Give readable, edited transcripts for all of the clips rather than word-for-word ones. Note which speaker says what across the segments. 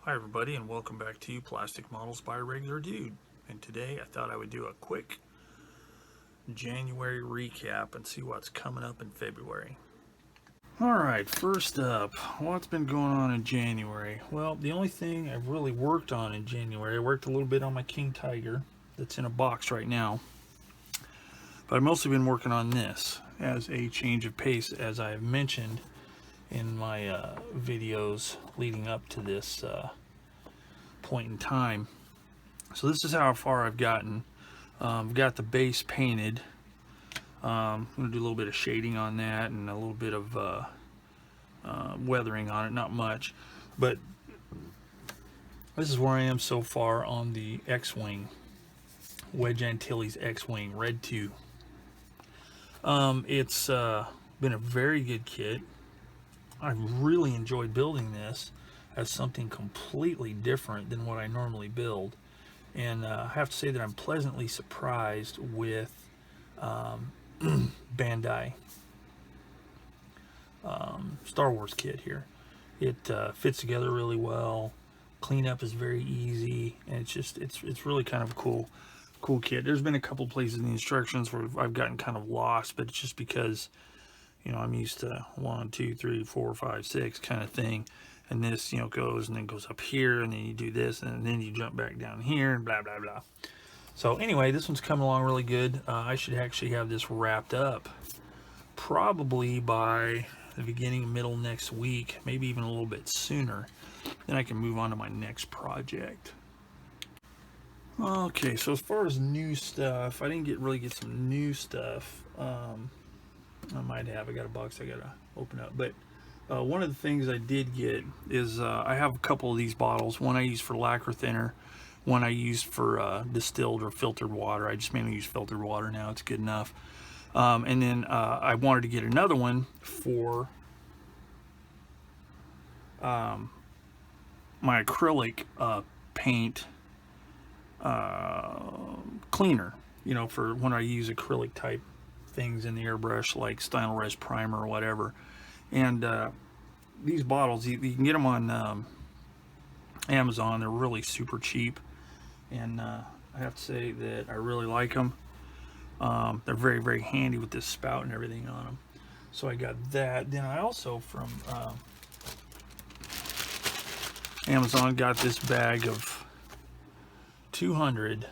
Speaker 1: Hi everybody, and welcome back to Plastic Models by a Regular Dude. And today I thought I would do a quick January recap and see what's coming up in February. Alright, first up, what's been going on in January? Well, the only thing I've really worked on in January, I worked a little bit on my King Tiger that's in a box right now. But I've mostly been working on this as a change of pace, as I have mentioned in my videos leading up to this point in time. So this is how far I've gotten. I've got the base painted. I'm going to do a little bit of shading on that and a little bit of weathering on it, not much. But this is where I am so far on the X-Wing, Wedge Antilles X-Wing Red 2. It's been a very good kit. I've really enjoyed building this as something completely different than what I normally build. And I have to say that I'm pleasantly surprised with Bandai Star Wars kit here. It fits together really well. Cleanup is very easy, and it's really kind of a cool kit. There's been a couple places in the instructions where I've gotten kind of lost, but it's just because, you know, I'm used to 1, 2, 3, 4, 5, 6 kind of thing. And this, you know, goes and then goes up here, and then you do this, and then you jump back down here, and blah, blah, blah. So anyway, this one's coming along really good. I should actually have this wrapped up probably by the beginning, middle next week, maybe even a little bit sooner. Then I can move on to my next project. Okay, so as far as new stuff, I didn't really get some new stuff. I might have. I got a box I gotta open up, but one of the things I did get is I have a couple of these bottles. One I use for lacquer thinner, one I use for distilled or filtered water. I just mainly use filtered water now. It's good enough. And then I wanted to get another one for my acrylic paint cleaner, you know, for when I use acrylic type things in the airbrush like Stynylrez primer or whatever. And these bottles, you can get them on Amazon. They're really super cheap, and I have to say that I really like them. They're very, very handy with this spout and everything on them. So I got that. Then I also from Amazon got this bag of 200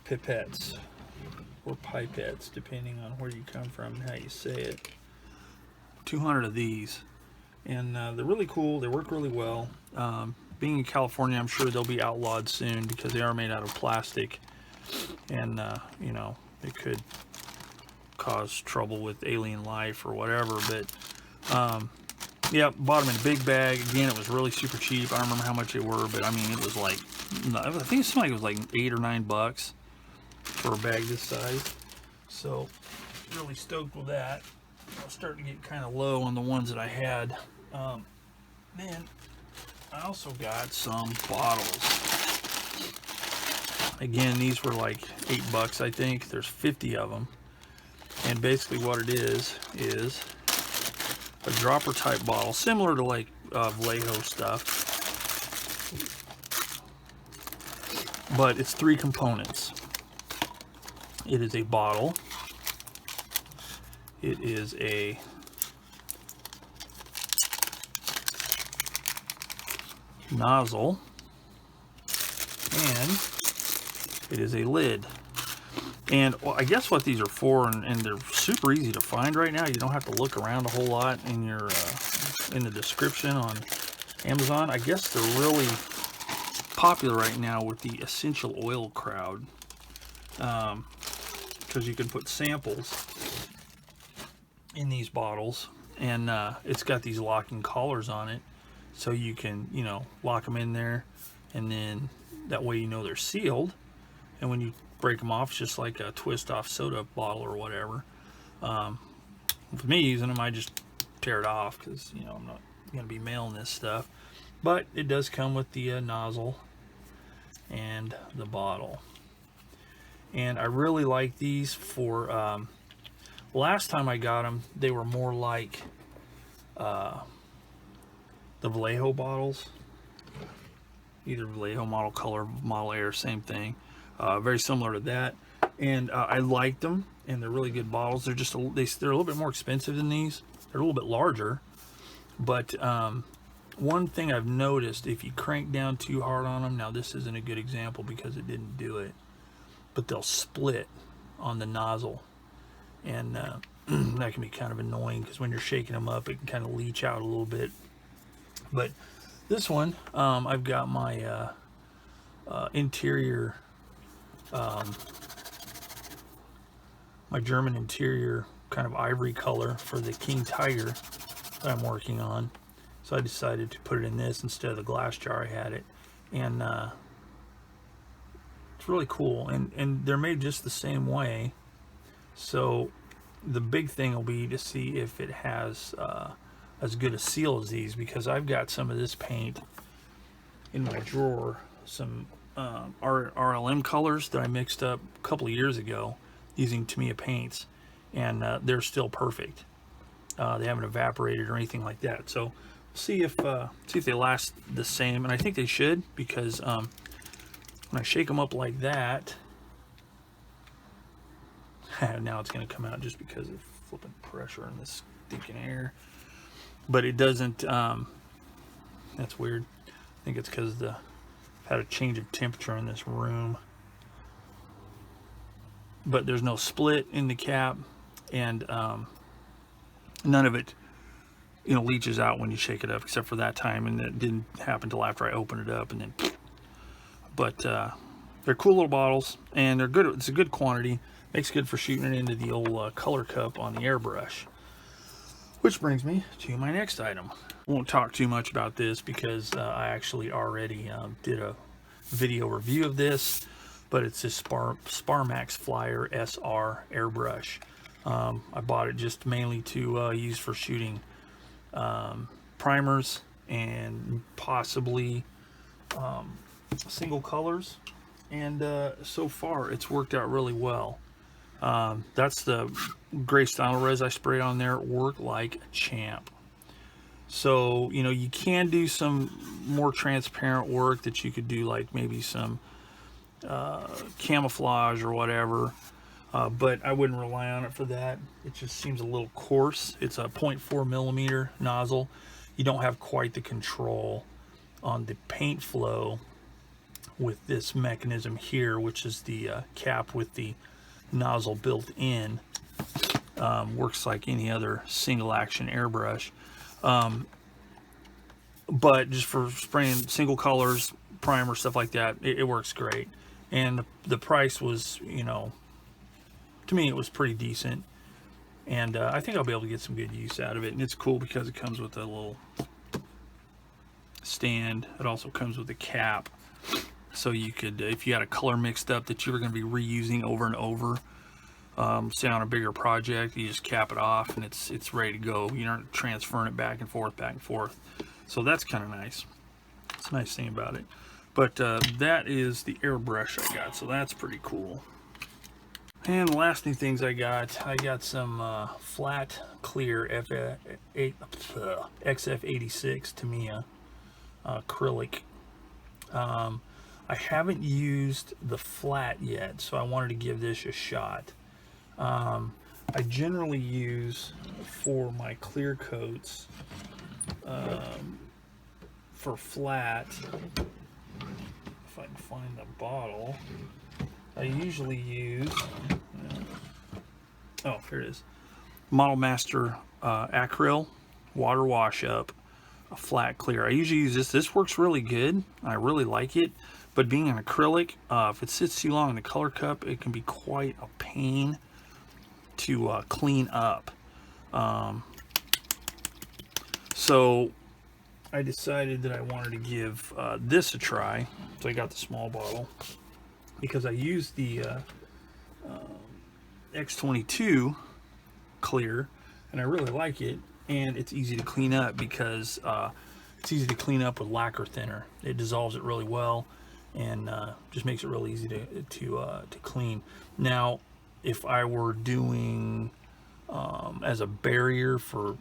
Speaker 1: pipettes or pipettes, depending on where you come from and how you say it. 200 of these, and they're really cool. They work really well. Being in California, I'm sure they'll be outlawed soon because they are made out of plastic, and you know, it could cause trouble with alien life or whatever. But yeah, bought them in a big bag. Again, it was really super cheap. I don't remember how much they were, but I mean, it was like, I think it seemed like it was like $8 or $9 for a bag this size. So really stoked with that. I was starting to get kind of low on the ones that I had. Man, I also got some bottles. Again, these were like $8, I think. There's 50 of them. And basically what it is a dropper type bottle, similar to like Vallejo stuff. But it's 3 components. It is a bottle. It is a nozzle, and it is a lid. And well, I guess what these are for, and they're super easy to find right now. You don't have to look around a whole lot in your in the description on Amazon. I guess they're really popular right now with the essential oil crowd, because you can put samples in these bottles, and it's got these locking collars on it, so you can, you know, lock them in there, and then that way you know they're sealed, and when you break them off, it's just like a twist off soda bottle or whatever. For me using them, I just tear it off because, you know, I'm not going to be mailing this stuff. But it does come with the nozzle and the bottle. And I really like these for, last time I got them, they were more like the Vallejo bottles. Either Vallejo Model Color, Model Air, same thing. Very similar to that. And I liked them, and they're really good bottles. They're just they're a little bit more expensive than these. They're a little bit larger. But one thing I've noticed, if you crank down too hard on them, now this isn't a good example because it didn't do it, but they'll split on the nozzle. And that can be kind of annoying because when you're shaking them up, it can kind of leach out a little bit. But this one, I've got my interior, my German interior kind of ivory color for the King Tiger that I'm working on. So I decided to put it in this instead of the glass jar I had it. And it's really cool. And they're made just the same way. So the big thing will be to see if it has as good a seal as these, because I've got some of this paint in my drawer, some RLM colors that I mixed up a couple of years ago using Tamiya paints, and they're still perfect. They haven't evaporated or anything like that. So see if they last the same, and I think they should, because when I shake them up like that, now it's going to come out just because of flipping pressure in this stinking air. But it doesn't. That's weird. I think it's because I've had a change of temperature in this room. But there's no split in the cap, and none of it, leaches out when you shake it up, except for that time, and it didn't happen until after I opened it up, and then. But they're cool little bottles, and they're good. It's a good quantity. Makes good for shooting it into the old color cup on the airbrush. Which brings me to my next item. Won't talk too much about this because I actually already did a video review of this, but it's this Sparmax Flyer SR airbrush. I bought it just mainly to use for shooting primers and possibly single colors, and so far it's worked out really well. That's the gray Stynylrez I sprayed on there. Worked like a champ. So you can do some more transparent work that you could do, like maybe some camouflage or whatever, but I wouldn't rely on it for that. It just seems a little coarse. It's a 0.4 millimeter nozzle. You don't have quite the control on the paint flow with this mechanism here, which is the cap with the nozzle built in. Works like any other single action airbrush, but just for spraying single colors, primer, stuff like that, it works great. And the price was, to me it was pretty decent, and I think I'll be able to get some good use out of it. And it's cool because it comes with a little stand. It also comes with a cap, so you could, if you had a color mixed up that you were going to be reusing over and over, say on a bigger project, you just cap it off and it's ready to go. You're not transferring it back and forth. So that's kind of nice. It's a nice thing about it. But that is the airbrush I got, so that's pretty cool. And the last new things I got some flat clear XF86 Tamiya acrylic. I haven't used the flat yet, so I wanted to give this a shot. I generally use, for my clear coats, for flat, if I can find the bottle, I usually use, oh, here it is, Model Master Acryl Water Wash Up, a flat clear. I usually use this. This works really good. I really like it, but being an acrylic, if it sits too long in the color cup, it can be quite a pain to clean up. So I decided that I wanted to give this a try, so I got the small bottle, because I used the X22 clear, and I really like it, and it's easy to clean up because it's easy to clean up with lacquer thinner. It dissolves it really well, and just makes it really easy to clean. Now, if I were doing as a barrier for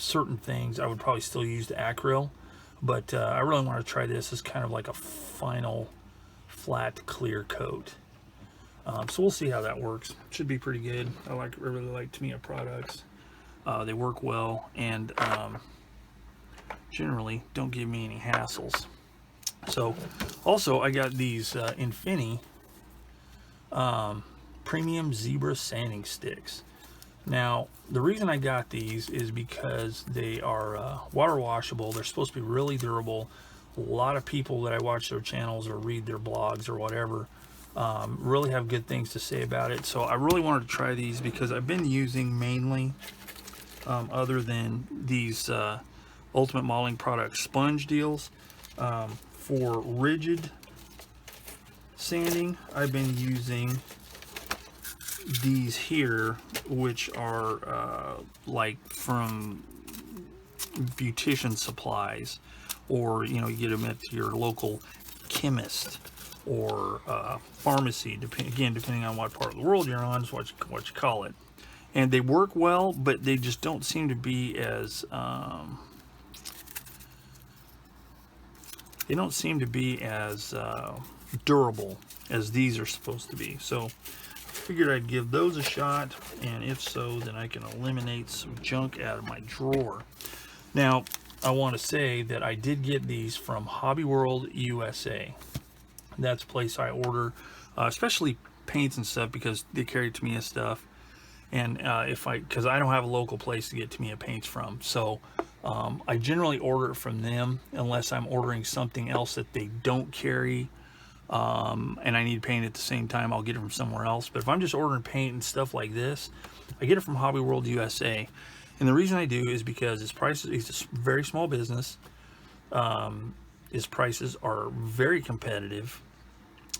Speaker 1: certain things, I would probably still use the acryl, but I really want to try this as kind of like a final flat clear coat. So we'll see how that works. Should be pretty good. I really like Tamiya products. They work well, and generally don't give me any hassles. So also I got these Infinity premium zebra sanding sticks. Now the reason I got these is because they are water washable. They're supposed to be really durable. A lot of people that I watch their channels or read their blogs or whatever really have good things to say about it. So I really wanted to try these because I've been using mainly other than these Ultimate Modeling Products sponge deals for rigid sanding. I've been using these here, which are like from beautician supplies, or you get them at your local chemist or pharmacy, depending on what part of the world you're on, is what you call it. And they work well, but they just don't seem to be as durable as these are supposed to be. So I figured I'd give those a shot, and if so, then I can eliminate some junk out of my drawer. Now, I want to say that I did get these from Hobby World USA. That's a place I order, especially paints and stuff, because they carry Tamiya stuff. And because I don't have a local place to get Tamiya paints from, so I generally order it from them unless I'm ordering something else that they don't carry, and I need paint at the same time. I'll get it from somewhere else. But if I'm just ordering paint and stuff like this, I get it from Hobby World USA. And the reason I do is because his prices, he's a very small business. His prices are very competitive,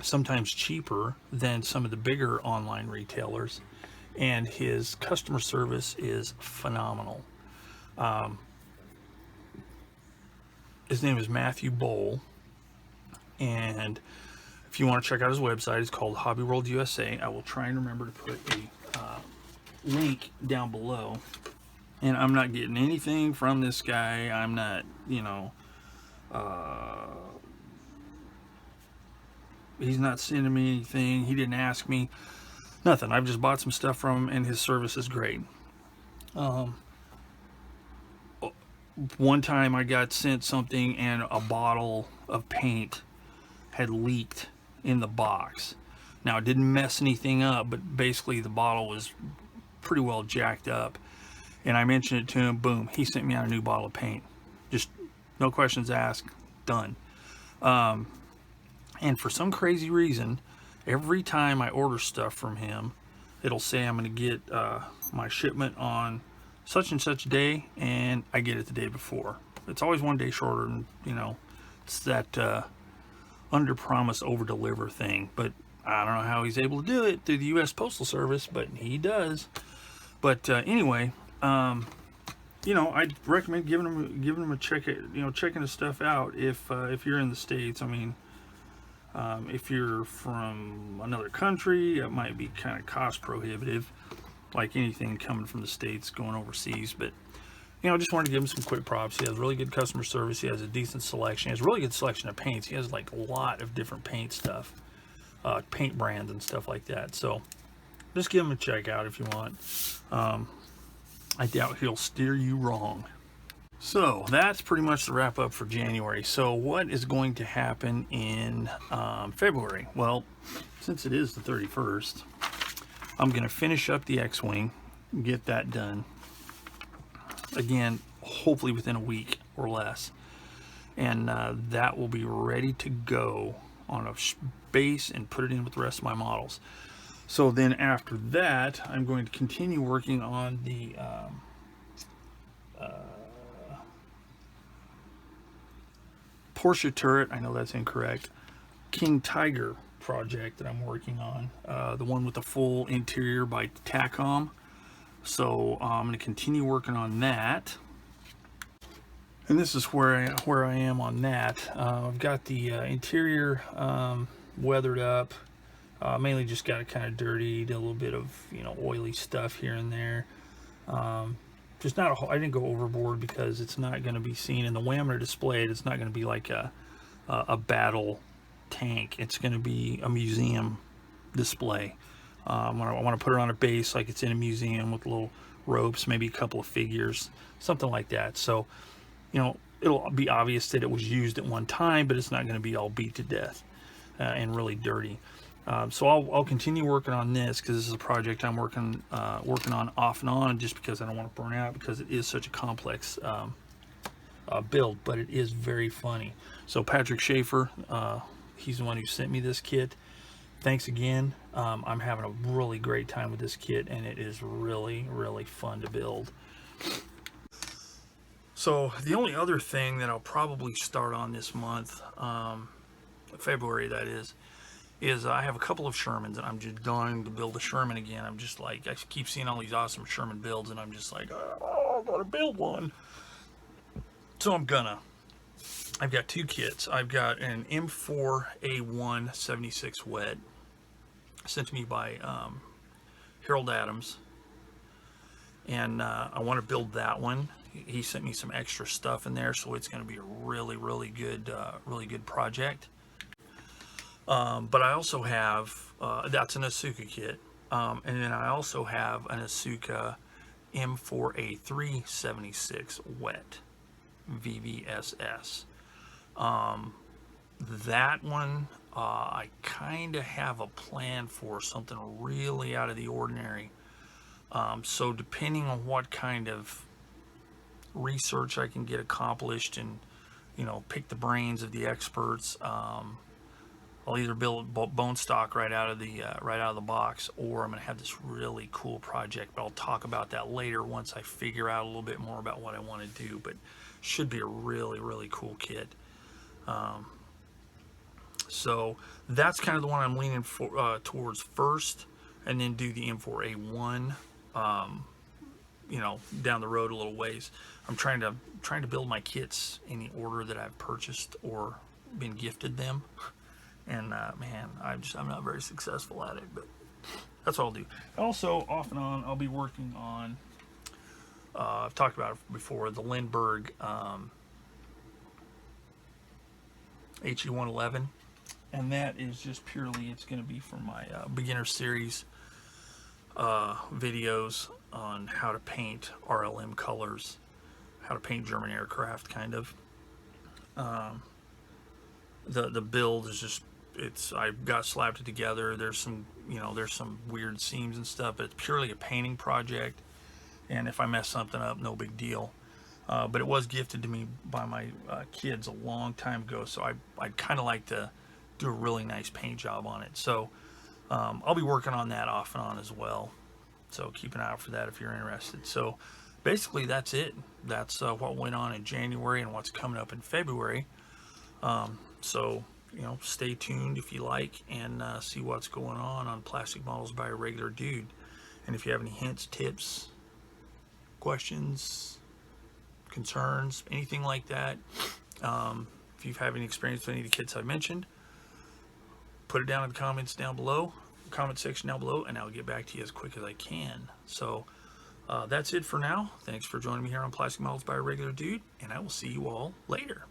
Speaker 1: sometimes cheaper than some of the bigger online retailers, and his customer service is phenomenal. His name is Matthew Bowl, and if you want to check out his website, it's called Hobby World USA. I will try and remember to put a link down below. And I'm not getting anything from this guy. I'm not, he's not sending me anything. He didn't ask me. Nothing. I've just bought some stuff from him, and his service is great. One time I got sent something, and a bottle of paint had leaked in the box. Now, it didn't mess anything up, but basically the bottle was pretty well jacked up. And I mentioned it to him, boom, he sent me out a new bottle of paint. Just no questions asked, done. And for some crazy reason, every time I order stuff from him, it'll say I'm going to get my shipment on such and such day, and I get it the day before. It's always one day shorter, and it's that under promise over deliver thing. But I don't know how he's able to do it through the U.S. Postal Service, but he does. But anyway, I'd recommend giving him a check. Checking his stuff out if you're in the States. I mean, if you're from another country, it might be kind of cost prohibitive, like anything coming from the States going overseas. But I just wanted to give him some quick props. He has really good customer service. He has a decent selection. He has a really good selection of paints. He has like a lot of different paint stuff, paint brands and stuff like that. So just give him a check out if you want. I doubt he'll steer you wrong. So that's pretty much the wrap up for January. So what is going to happen in February? Well, since it is the 31st, I'm going to finish up the X-Wing, get that done. Again, hopefully within a week or less. And that will be ready to go on a base and put it in with the rest of my models. So then after that, I'm going to continue working on the Porsche turret. I know that's incorrect. King Tiger project that I'm working on. The one with the full interior by Tacom. So I'm going to continue working on that. And this is where I am on that. I've got the interior weathered up. Mainly just got it kind of dirty, did a little bit of oily stuff here and there. just not a, I didn't go overboard because it's not going to be seen in the way displayed. It's not going to be like a battle tank. It's going to be a museum display. I want to put it on a base like it's in a museum with little ropes, maybe a couple of figures, something like that. So, you know, it'll be obvious that it was used at one time, but it's not going to be all beat to death and really dirty. So I'll continue working on this because this is a project I'm working on off and on, just because I don't want to burn out, because it is such a complex build, but it is very funny. So Patrick Schaefer, he's the one who sent me this kit. Thanks again. I'm having a really great time with this kit, and it is really, really fun to build. So the only other thing that I'll probably start on this month, February that is I have a couple of Shermans, and I'm just going to build a Sherman again. I'm just like, I keep seeing all these awesome Sherman builds, and I'm just like, oh, I gotta build one. So I've got two kits. I've got an M4A1 76 wet sent to me by Harold Adams, and I want to build that one. He sent me some extra stuff in there, so it's going to be a really, really good project. But I also have, that's an Asuka kit, and then I also have an Asuka M4A3 76 wet VVSS. That one, I kind of have a plan for something really out of the ordinary. So depending on what kind of research I can get accomplished and, you know, pick the brains of the experts, I'll either build bone stock right out of the box, or I'm going to have this really cool project. But I'll talk about that later once I figure out a little bit more about what I want to do. But should be a really, really cool kit. So that's kind of the one I'm leaning towards first, and then do the M4A1. You know, down the road a little ways. I'm trying to build my kits in the order that I've purchased or been gifted them. And man, I'm not very successful at it, but that's what I'll do. Also, off and on, I'll be working on, I've talked about it before, the Lindbergh HE111, and that is just purely, it's going to be for my beginner series videos on how to paint RLM colors, how to paint German aircraft, kind of. The build is just, I've got slapped it together. There's some, you know, there's some weird seams and stuff, but it's purely a painting project, and if I mess something up, no big deal. But it was gifted to me by my kids a long time ago, so I'd kind of like to do a really nice paint job on it. So I'll be working on that off and on as well, so keep an eye out for that if you're interested. So basically that's it. That's what went on in January and what's coming up in February. So, you know, stay tuned if you like, and see what's going on Plastic Models by a Regular Dude. And if you have any hints, tips, questions, concerns, anything like that, if you've had any experience with any of the kits I mentioned, put it down in the comments down below, comment section down below, and I'll get back to you as quick as I can. So that's it for now. Thanks for joining me here on Plastic Models by a Regular Dude, and I will see you all later.